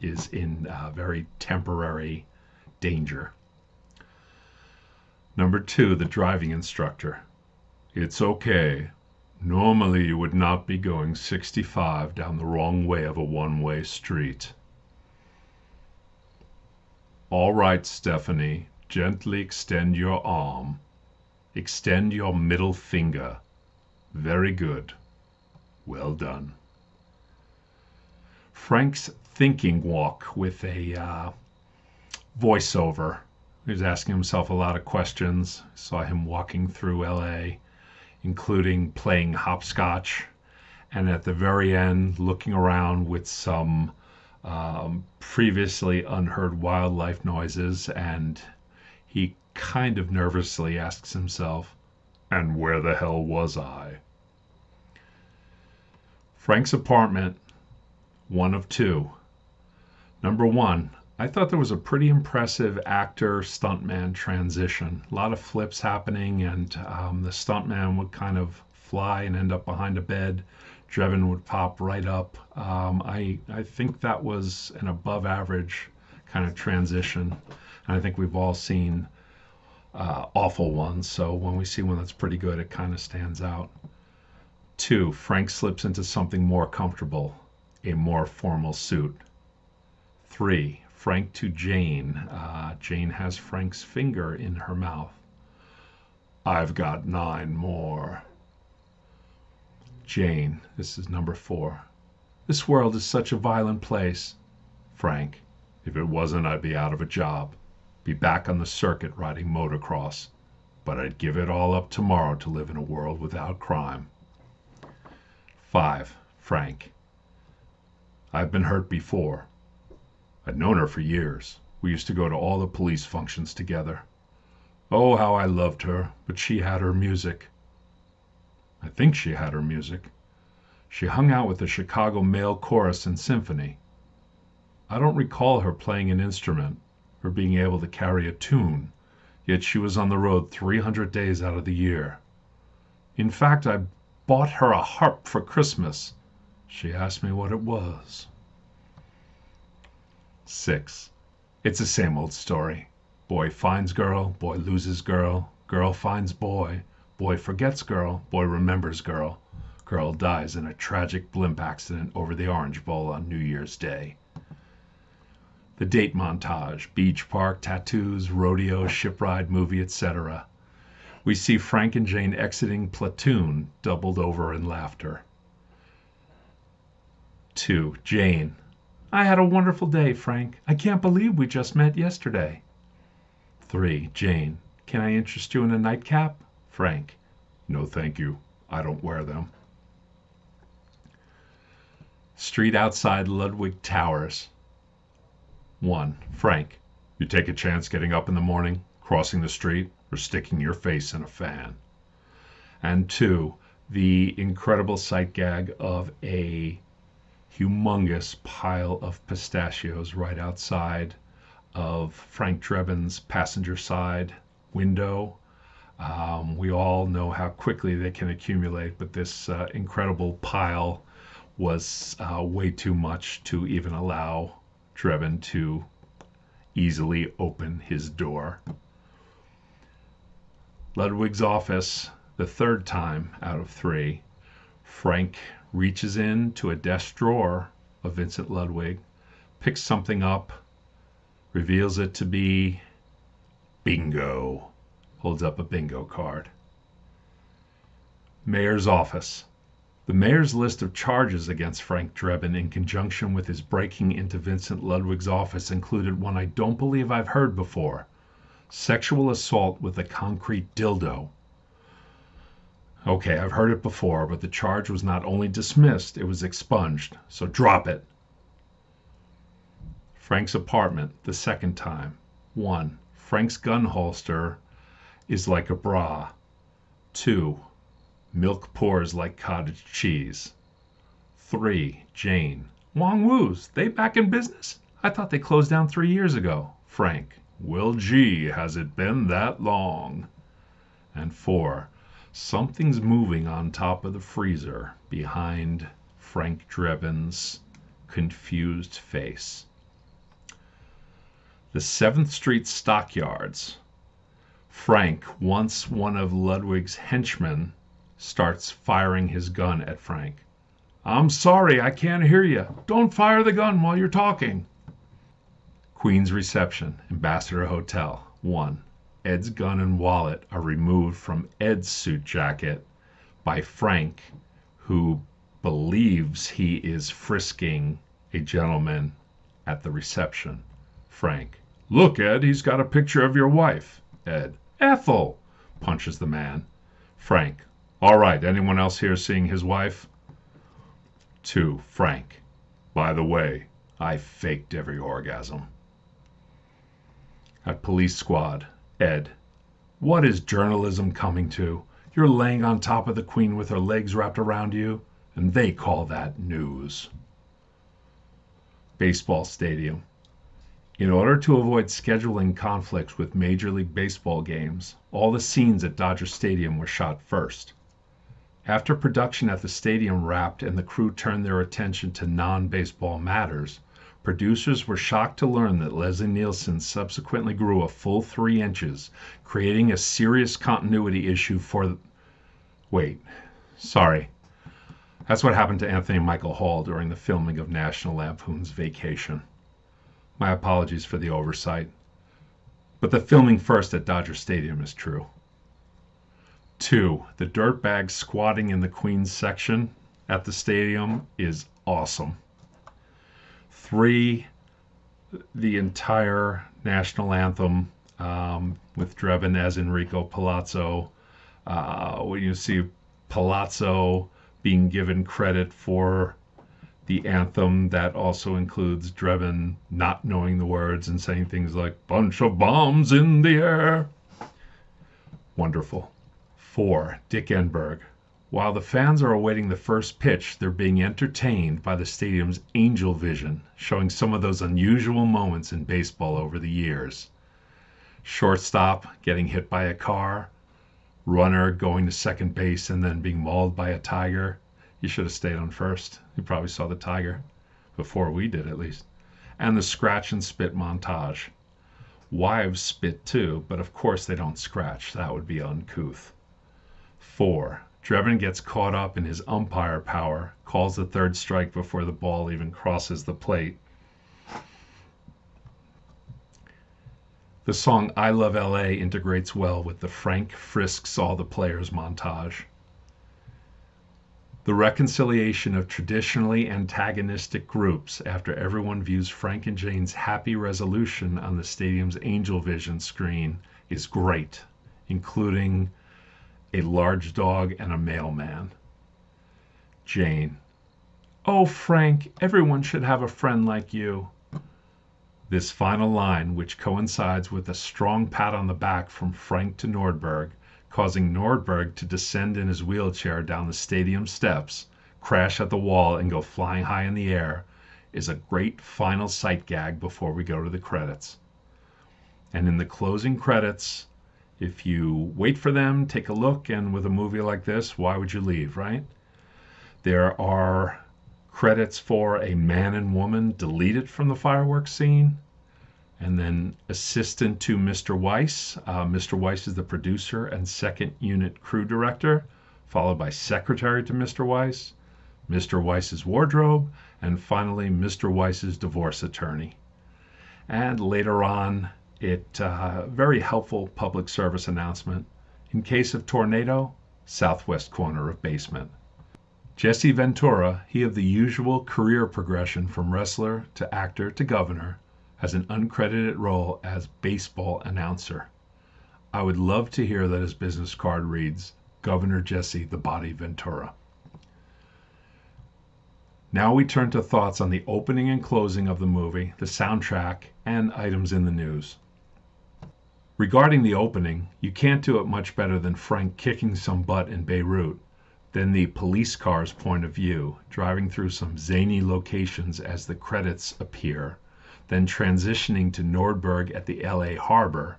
B: is in very temporary danger. Number 2, the driving instructor. It's okay. Normally you would not be going 65 down the wrong way of a one-way street. All right, Stephanie, gently extend your arm. Extend your middle finger. Very good. Well done. Frank's thinking walk with a voiceover. He was asking himself a lot of questions. Saw him walking through LA, including playing hopscotch, and at the very end looking around with some previously unheard wildlife noises, and he kind of nervously asks himself, and where the hell was I? Frank's apartment, 1 of 2. Number 1, I thought there was a pretty impressive actor-stuntman transition. A lot of flips happening, and the stuntman would kind of fly and end up behind a bed. Drebin would pop right up. I think that was an above-average kind of transition. And I think we've all seen awful ones, so when we see one that's pretty good, it kind of stands out. 2, Frank slips into something more comfortable, a more formal suit. 3, Frank to Jane. Jane has Frank's finger in her mouth. I've got 9 more. Jane, this is number 4. This world is such a violent place. Frank, if it wasn't, I'd be out of a job. Be back on the circuit riding motocross. But I'd give it all up tomorrow to live in a world without crime. 5, Frank. I've been hurt before. I'd known her for years. We used to go to all the police functions together. Oh, how I loved her, but she had her music. I think she had her music. She hung out with the Chicago Male Chorus and Symphony. I don't recall her playing an instrument or being able to carry a tune, yet she was on the road 300 days out of the year. In fact, I bought her a harp for Christmas. She asked me what it was. 6. It's the same old story. Boy finds girl, boy loses girl, girl finds boy, boy forgets girl, boy remembers girl, girl dies in a tragic blimp accident over the Orange Bowl on New Year's Day. The date montage, beach, park, tattoos, rodeo, ship ride, movie, etc. We see Frank and Jane exiting Platoon, doubled over in laughter. 2, Jane. I had a wonderful day, Frank. I can't believe we just met yesterday. 3, Jane. Can I interest you in a nightcap? Frank. No, thank you. I don't wear them. Street outside Ludwig Towers. 1, Frank. You take a chance getting up in the morning, crossing the street, or sticking your face in a fan. And 2, the incredible sight gag of a humongous pile of pistachios right outside of Frank Drebin's passenger side window. We all know how quickly they can accumulate, but this incredible pile was way too much to even allow Drebin to easily open his door. Ludwig's office, the third time out of 3. Frank reaches into a desk drawer of Vincent Ludwig, picks something up, reveals it to be bingo. Holds up a bingo card. Mayor's office. The mayor's list of charges against Frank Drebin in conjunction with his breaking into Vincent Ludwig's office included one I don't believe I've heard before: sexual assault with a concrete dildo. Okay, I've heard it before, but the charge was not only dismissed, it was expunged, so drop it. Frank's apartment, the second time. 1. Frank's gun holster is like a bra. 2. Milk pours like cottage cheese. 3. Jane. Wong Woos, they back in business? I thought they closed down 3 years ago. Frank. Well, gee, has it been that long? And 4. Something's moving on top of the freezer behind Frank Drebin's confused face. The 7th Street Stockyards. Frank, once one of Ludwig's henchmen, starts firing his gun at Frank. I'm sorry, I can't hear you. Don't fire the gun while you're talking. Queen's reception, Ambassador Hotel. 1. Ed's gun and wallet are removed from Ed's suit jacket by Frank, who believes he is frisking a gentleman at the reception. Frank. Look, Ed, he's got a picture of your wife. Ed. Ethel! Punches the man. Frank. All right, anyone else here seeing his wife? 2. Frank. By the way, I faked every orgasm. At police squad. Ed. What is journalism coming to? You're laying on top of the Queen with her legs wrapped around you, and they call that news. Baseball stadium. In order to avoid scheduling conflicts with Major League Baseball games, all the scenes at Dodger Stadium were shot first. After production at the stadium wrapped and the crew turned their attention to non-baseball matters, producers were shocked to learn that Leslie Nielsen subsequently grew a full 3 inches, creating a serious continuity issue for... Wait, sorry. That's what happened to Anthony Michael Hall during the filming of National Lampoon's Vacation. My apologies for the oversight. But the filming first at Dodger Stadium is true. 2. The dirtbag squatting in the Queen's section at the stadium is awesome. 3. The entire national anthem with Drebin as Enrico Palazzo. When you see Palazzo being given credit for the anthem, that also includes Drebin not knowing the words and saying things like, bunch of bombs in the air. Wonderful. 4. Dick Enberg. While the fans are awaiting the first pitch, they're being entertained by the stadium's angel vision, showing some of those unusual moments in baseball over the years. Shortstop getting hit by a car, runner going to second base and then being mauled by a tiger. You should have stayed on first. You probably saw the tiger. Before we did, at least. And the scratch and spit montage. Wives spit too, but of course they don't scratch. That would be uncouth. 4. Drebin gets caught up in his umpire power, calls the 3rd strike before the ball even crosses the plate. The song I Love L.A. integrates well with the Frank frisks all the players montage. The reconciliation of traditionally antagonistic groups after everyone views Frank and Jane's happy resolution on the stadium's Angel Vision screen is great, including a large dog and a mailman. Jane. Oh, Frank, everyone should have a friend like you. This final line, which coincides with a strong pat on the back from Frank to Nordberg, causing Nordberg to descend in his wheelchair down the stadium steps, crash at the wall, and go flying high in the air, is a great final sight gag before we go to the credits. And in the closing credits, if you wait for them, take a look, and with a movie like this, why would you leave, right? There are credits for a man and woman deleted from the fireworks scene, and then assistant to Mr. Weiss. Mr. Weiss is the producer and second unit crew director, followed by secretary to Mr. Weiss, Mr. Weiss's wardrobe, and finally Mr. Weiss's divorce attorney. And later on, very helpful public service announcement. In case of tornado, southwest corner of basement. Jesse Ventura, he of the usual career progression from wrestler to actor to governor, has an uncredited role as baseball announcer. I would love to hear that his business card reads, Governor Jesse the Body Ventura. Now we turn to thoughts on the opening and closing of the movie, the soundtrack, and items in the news. Regarding the opening, you can't do it much better than Frank kicking some butt in Beirut, then the police car's point of view, driving through some zany locations as the credits appear, then transitioning to Nordberg at the LA Harbor,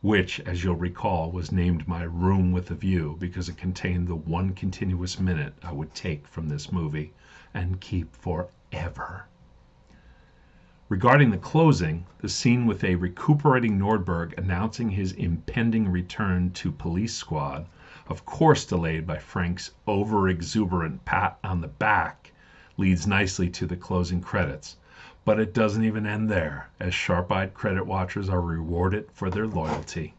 B: which, as you'll recall, was named my room with a view because it contained the one continuous minute I would take from this movie and keep forever. Regarding the closing, the scene with a recuperating Nordberg announcing his impending return to Police Squad, of course delayed by Frank's over-exuberant pat on the back, leads nicely to the closing credits. But it doesn't even end there, as sharp-eyed credit watchers are rewarded for their loyalty.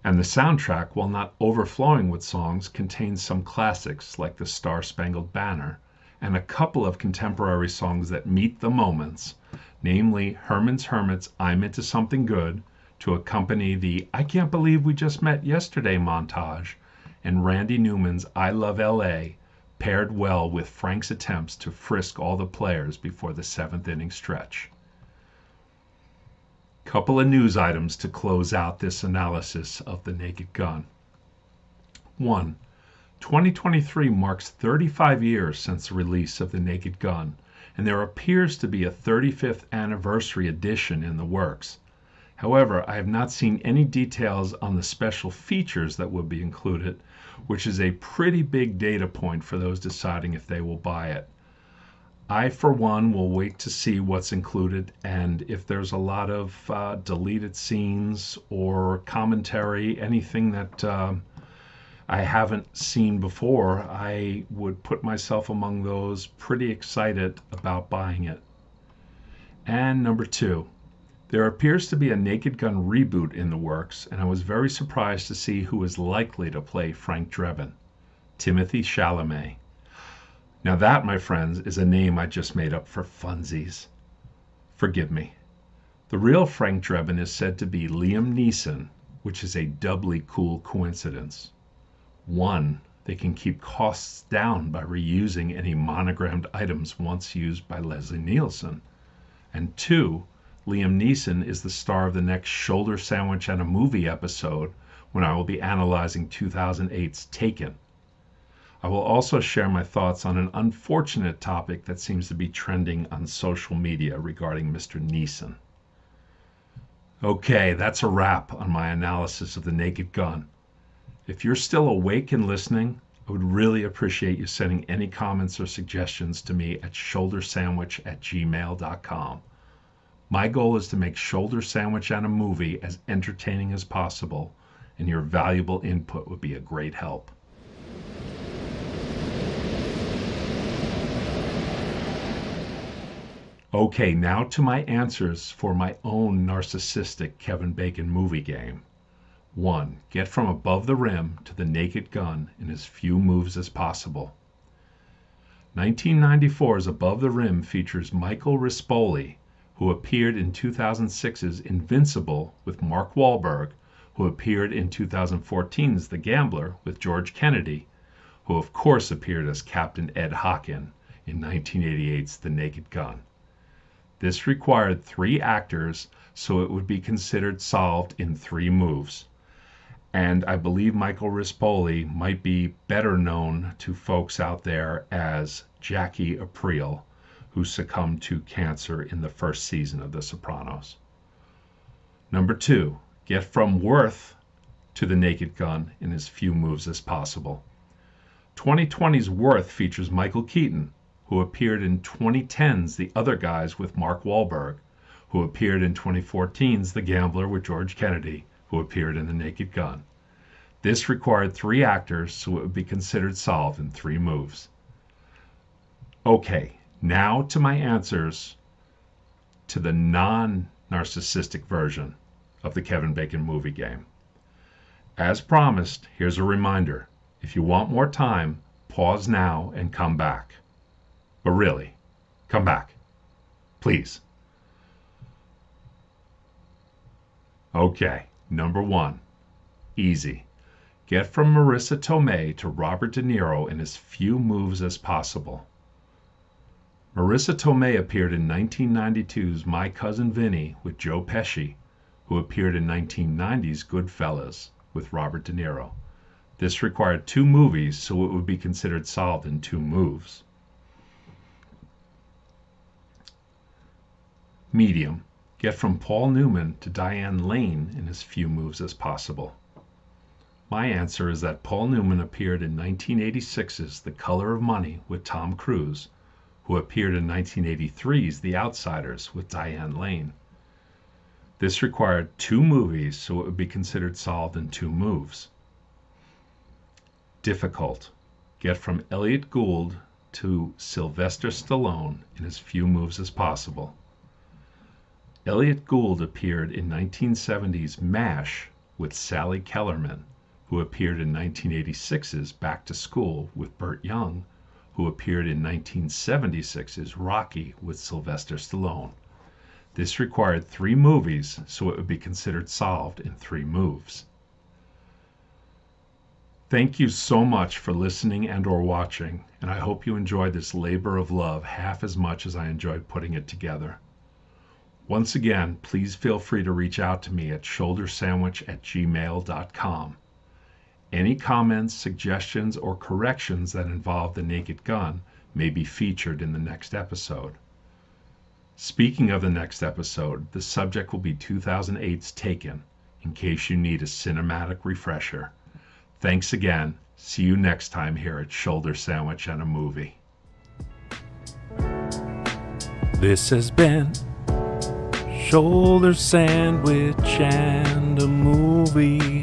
B: And the soundtrack, while not overflowing with songs, contains some classics like the Star-Spangled Banner, and a couple of contemporary songs that meet the moments, namely Herman's Hermits' I'm Into Something Good, to accompany the I Can't Believe We Just Met Yesterday montage, and Randy Newman's I Love L.A., paired well with Frank's attempts to frisk all the players before the seventh inning stretch. Couple of news items to close out this analysis of The Naked Gun. 1. 2023 marks 35 years since the release of The Naked Gun, and there appears to be a 35th anniversary edition in the works. However, I have not seen any details on the special features that will be included, which is a pretty big data point for those deciding if they will buy it. I, for one, will wait to see what's included, and if there's a lot of deleted scenes or commentary, anything that I haven't seen before, I would put myself among those pretty excited about buying it. And number 2, there appears to be a Naked Gun reboot in the works, and I was very surprised to see who is likely to play Frank Drebin. Timothy Chalamet. Now that, my friends, is a name I just made up for funsies. Forgive me. The real Frank Drebin is said to be Liam Neeson, which is a doubly cool coincidence. 1, they can keep costs down by reusing any monogrammed items once used by Leslie Nielsen. And 2, Liam Neeson is the star of the next Shoulder Sandwich and a Movie episode when I will be analyzing 2008's Taken. I will also share my thoughts on an unfortunate topic that seems to be trending on social media regarding Mr. Neeson. Okay, that's a wrap on my analysis of The Naked Gun. If you're still awake and listening, I would really appreciate you sending any comments or suggestions to me at shouldersandwich@gmail.com. My goal is to make Shoulder Sandwich and a Movie as entertaining as possible, and your valuable input would be a great help. Okay, now to my answers for my own narcissistic Kevin Bacon movie game. 1. Get from above the rim to the Naked Gun in as few moves as possible. 1994's Above the Rim features Michael Rispoli, who appeared in 2006's Invincible with Mark Wahlberg, who appeared in 2014's The Gambler with George Kennedy, who of course appeared as Captain Ed Hockin in 1988's The Naked Gun. This required 3 actors, so it would be considered solved in 3 moves. And I believe Michael Rispoli might be better known to folks out there as Jackie Aprile, who succumbed to cancer in the first season of The Sopranos. Number 2, get from Worth to the Naked Gun in as few moves as possible. 2020's Worth features Michael Keaton, who appeared in 2010's The Other Guys with Mark Wahlberg, who appeared in 2014's The Gambler with George Kennedy, who appeared in The Naked Gun. This required 3 actors, so it would be considered solved in 3 moves. Okay, now to my answers to the non-narcissistic version of the Kevin Bacon movie game. As promised, here's a reminder. If you want more time, pause now and come back. But really, come back. Please. Okay, number 1. Easy. Get from Marissa Tomei to Robert De Niro in as few moves as possible. Marissa Tomei appeared in 1992's My Cousin Vinny with Joe Pesci, who appeared in 1990's Goodfellas with Robert De Niro. This required 2 movies, so it would be considered solved in 2 moves. Medium. Get from Paul Newman to Diane Lane in as few moves as possible. My answer is that Paul Newman appeared in 1986's The Color of Money with Tom Cruise, who appeared in 1983's The Outsiders with Diane Lane. This required 2 movies, so it would be considered solved in 2 moves. Difficult. Get from Elliot Gould to Sylvester Stallone in as few moves as possible. Elliot Gould appeared in 1970's MASH with Sally Kellerman, who appeared in 1986's Back to School with Burt Young, who appeared in 1976's Rocky with Sylvester Stallone. This required 3 movies, so it would be considered solved in 3 moves. Thank you so much for listening and or watching, and I hope you enjoyed this labor of love half as much as I enjoyed putting it together. Once again, please feel free to reach out to me at shouldersandwich@gmail.com. Any comments, suggestions, or corrections that involve The Naked Gun may be featured in the next episode. Speaking of the next episode, the subject will be 2008's Taken, in case you need a cinematic refresher. Thanks again. See you next time here at Shoulder Sandwich and a Movie.
C: This has been Shoulder Sandwich and a Movie.